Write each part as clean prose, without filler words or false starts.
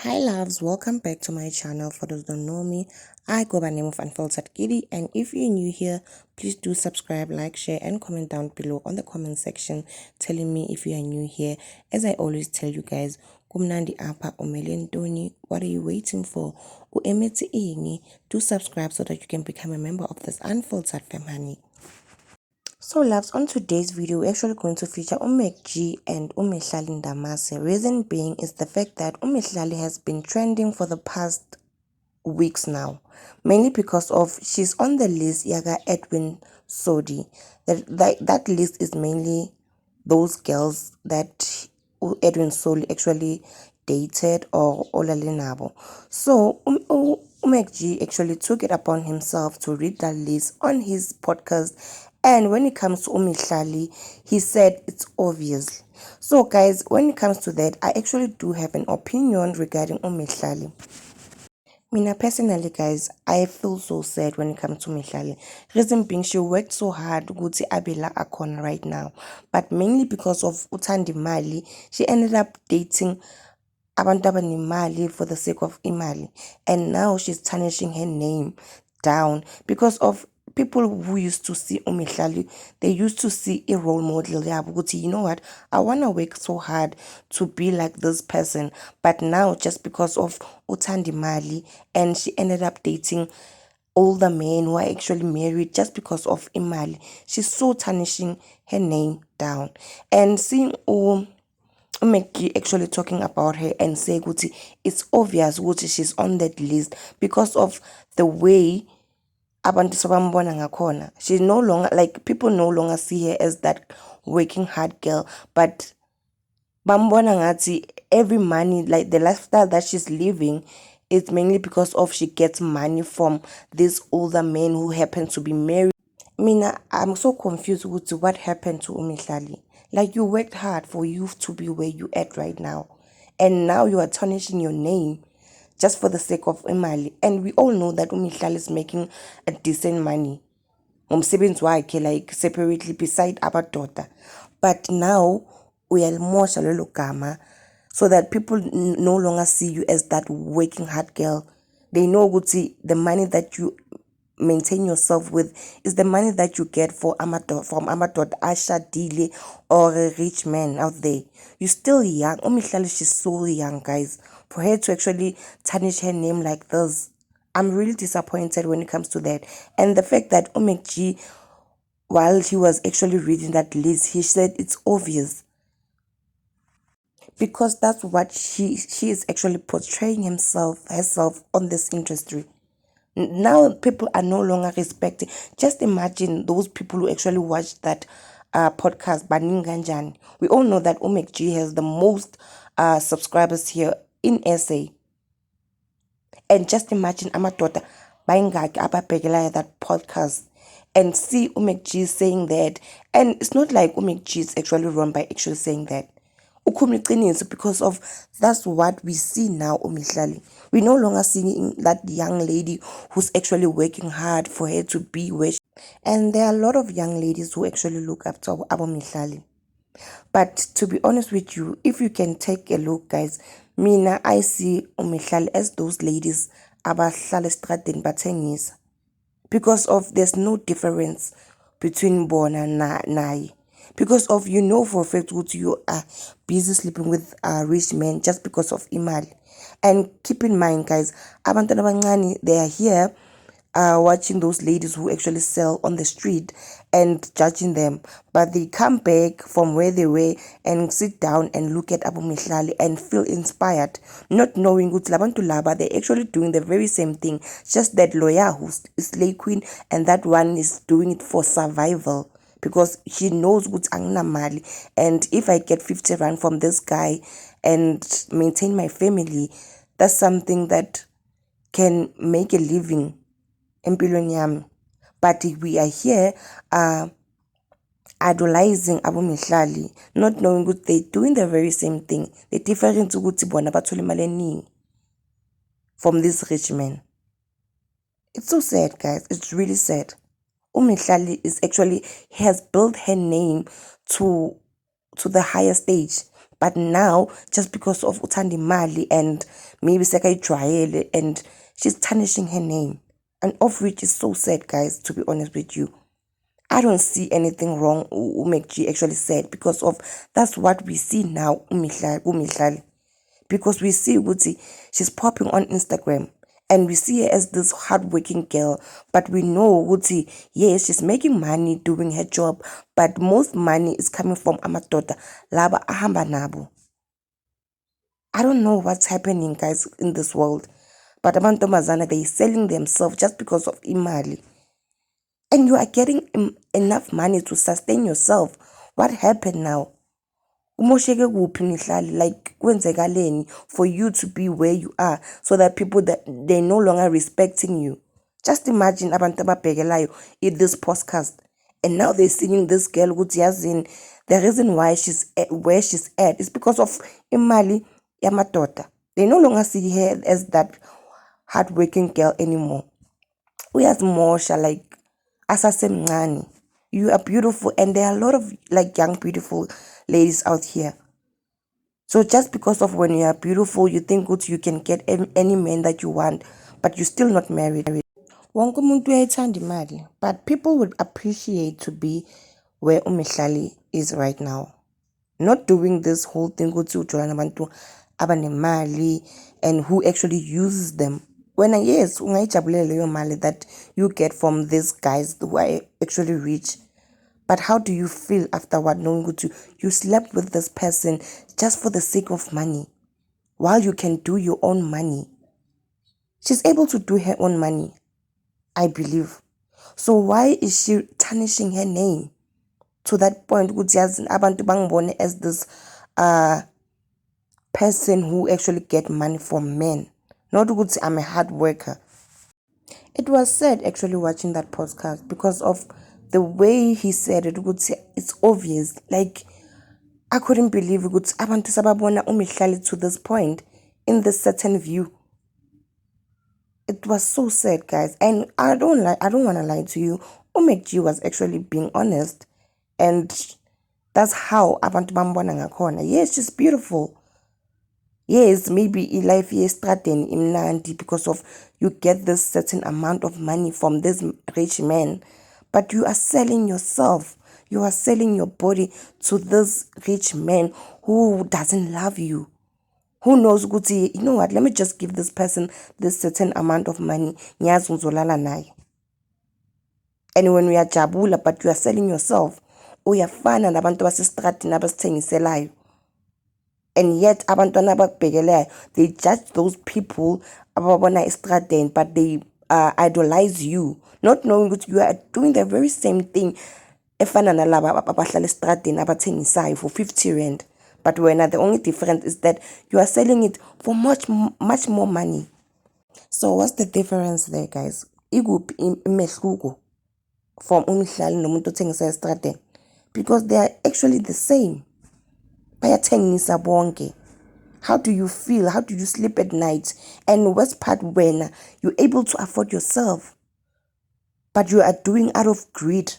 Hi loves, welcome back to my channel. For those who don't know me, I go by the name of Unfiltered Kitty, and if you're new here, please do subscribe, like, share and comment down below on the comment section telling me if you are new here. As I always tell you guys, kumnandi apa umele ntoni, what are you waiting for? Uemeti ingi, do subscribe so that you can become a member of this Unfiltered family. So loves, on today's video, we're actually going to feature macG and mihlali Ndamase. Reason being is the fact that mihlali has been trending for the past weeks now. Mainly because of she's on the list, Yaga Edwin Sodi. That list is mainly those girls that Edwin Sodi actually dated or olalinabo. So macG actually took it upon himself to read that list on his podcast, and when it comes to mihlali, he said it's obvious. So guys, when it comes to that, I actually do have an opinion regarding mihlali. Mina personally guys, I feel so sad when it comes to mihlali. Reason being, she worked so hard ukuthi abela akhona right now, but mainly because of uthanda imali, she ended up dating abantu abanemali for the sake of imali, and now she's tarnishing her name down because of people who used to see mihlali. They used to see a role model. Yeah, you know what, I want to work so hard to be like this person, but now just because of uthanda imali, and she ended up dating older men who are actually married just because of imali, she's so tarnishing her name down. And seeing macG actually talking about her and say Guti, it's obvious Guti she's on that list because of the way abantu sabambona ngakhona. She's no longer, like, people no longer see her as that working hard girl, but bambona ngati every money, like the lifestyle that she's living, it's mainly because of she gets money from these older men who happen to be married. Mina, I'm so confused with what happened to mihlali. Like, you worked hard for you to be where you at right now, and now you are tarnishing your name just for the sake of imali. And we all know that mihlali is making a decent money ngomsebenzi wakhe, like separately beside daughter. But now uyalimosha lelo gama so that people no longer see you as that working hard girl. They know ukuthi the money that you maintain yourself with is the money that you get from amadoda ashadile or a rich man out there. You're still young. mihlali, she's so young guys, for her to actually tarnish her name like this. I'm really disappointed when it comes to that. And the fact that macG, while he was actually reading that list, he said it's obvious because that's what she is actually portraying herself on this industry. Now people are no longer respecting. Just imagine those people who actually watched that podcast, Baninganjani. We all know that macG has the most subscribers here in SA. And just imagine amadoda bayingaki ababhekela that podcast and see macG saying that. And it's not like macG is actually wrong by actually saying that. Because of that's what we see now mihlali. We no longer seeing that young lady who's actually working hard for her to be where she, and there are a lot of young ladies who actually look up to mihlali. But to be honest with you, if you can take a look guys, mina I see mihlali as those ladies abahlala estradeni bathengisa, because of there's no difference between bona naye. Because of, you know for a fact that you are busy sleeping with rich men just because of imali. And keep in mind guys, abantwana abancane, they are here watching those ladies who actually sell on the street and judging them, but they come back from where they were and sit down and look at mihlali and feel inspired, not knowing ukuthi labantu laba, they're actually doing the very same thing, just that lawyer who's slay queen and that one is doing it for survival because she knows ukuthi anginamali, and if I get 50 rand from this guy and maintain my family, that's something that can make a living empilweni yami. But we are here idolizing mihlali, not knowing that they're doing the very same thing. The difference ukuthi bona bathola imali eningi from this rich man. It's so sad guys, it's really sad. mihlali is actually has built her name to the higher stage, but now just because of uthanda imali and maybe sekayijwayele and she's tarnishing her name. And of which is so sad, guys, to be honest with you. I don't see anything wrong macG actually said, because of that's what we see now umihlali. Because we see ukuthi she's popping on Instagram and we see her as this hardworking girl, but we know ukuthi yes, she's making money doing her job, but most money is coming from amadoda laba ahamba nabo. I don't know what's happening, guys, in this world, but amantombazana, they're selling themselves just because of imali. And you are getting enough money to sustain yourself. What happened now? Umosheke kuphi mihlali? Like kwenzekaleni for you to be where you are, so that people that they no longer respecting you. Just imagine abantu ababhekelayo in this podcast, and now they're seeing this girl ukuthi yazini, the reason why she's at where she's at is because of imali yamadoda. They no longer see her as that hardworking girl anymore. Uyazimosha, like asasemncane. You are beautiful, and there are a lot of like young beautiful ladies out here. So just because of when you are beautiful, you think good you can get any man that you want, but you're still not married. Wonke umuntu uyayithanda imali, but people would appreciate to be where umihlali is right now. Not doing this whole thing ukuthi ujoyina abantu abanemali and who actually uses them. When yes, ungayijabulela leyo mali that you get from these guys who are actually rich. But how do you feel afterward knowing that you slept with this person just for the sake of money, while you can do your own money? She's able to do her own money, I believe. So why is she tarnishing her name to that point ukuthi yazi abantu bangibone as this person who actually get money from men, not ukuthi I'm a hard worker? It was sad actually watching that podcast, because of the way he said it. It's obvious. Like, I couldn't believe ukuthi abantu sababona umihlali to this point, in this certain view. It was so sad, guys. And I don't want to lie to you. macG was actually being honest, and that's how abantu bambona ngakhona. Yes, she's beautiful. Yes, maybe life yestradeni imnandi because of you get this certain amount of money from this rich man, but you are selling yourself. You are selling your body to this rich man who doesn't love you. Who knows ukuthi, you know what, let me just give this person this certain amount of money. Ngiyazi ngizolala naye. And when we are jabula, but you are selling yourself, uyafana nabantu basestradini abasithengiselayo. And yet abantwana abakubhekelayo, they judge those people ababona estradeni, but they idolize you, not knowing that you are doing the very same thing efana nalaba abahlala estradeni abathengisayo for 50 rand. But when the only difference is that you are selling it for much more money. So what's the difference there, guys? Ikuphi imehluko from umihlali nomuntu othengisa estradeni? Because they are actually the same. Bayathengisa bonke. How do you feel? How do you sleep at night? And worst part, when you're able to afford yourself, but you are doing out of greed.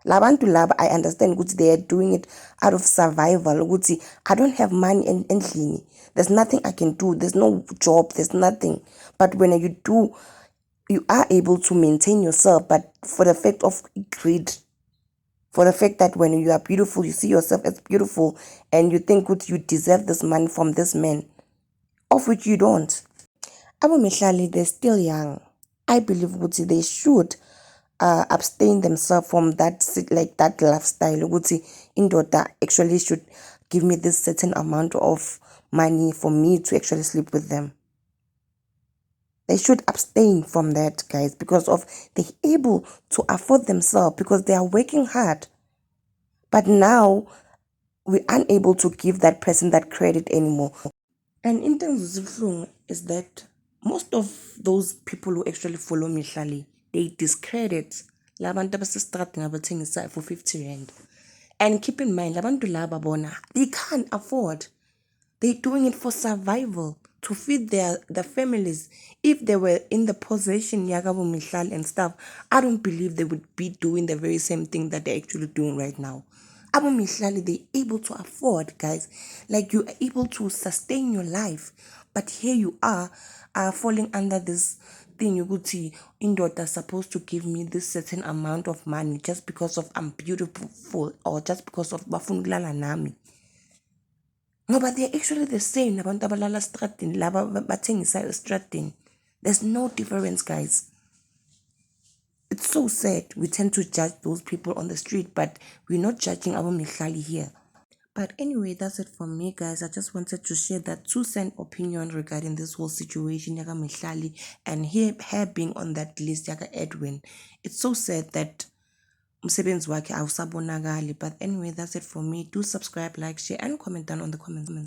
Labantu laba, I understand ukuthi they are doing it out of survival. Ukuthi I don't have money endlini. There's nothing I can do. There's no job. There's nothing. But when you do, you are able to maintain yourself. But for the fact of greed, for the fact that when you are beautiful, you see yourself as beautiful, and you think good you deserve this money from this man, of which you don't. Abo mihlali, they're still young. I believe ukuthi they should abstain themselves from that lifestyle. Ukuthi indoda actually should give me this certain amount of money for me to actually sleep with them. They should abstain from that, guys, because of they're able to afford themselves because they are working hard. But now we're unable to give that person that credit anymore. And in terms of is that most of those people who actually follow mihlali, they discredit labantu abasestradini abathengisayo for 50 rand. And keep in mind, labantu laba bona, they can't afford. They're doing it for survival, to feed their families. If they were in the possession Yagabo Mihlali and stuff, I don't believe they would be doing the very same thing that they're actually doing right now. Abo Mihlali, they're able to afford, guys. Like, you are able to sustain your life. But here you are falling under this thing. You could see indoor supposed to give me this certain amount of money just because of I'm beautiful, or just because of bafundlala nami. No, but they're actually the same. Nabantu abalala stratini, laba bathengisa estradini. There's no difference, guys. It's so sad. We tend to judge those people on the street, but we're not judging our mihlali here. But anyway, that's it from me, guys. I just wanted to share that 2 cent opinion regarding this whole situation, Yaga Mihlali, and her being on that list, Yaga Edwin. It's so sad that umsebenzi wakhe awusabonakali. But anyway, that's it from me. Do subscribe, like, share, and comment down on the comments.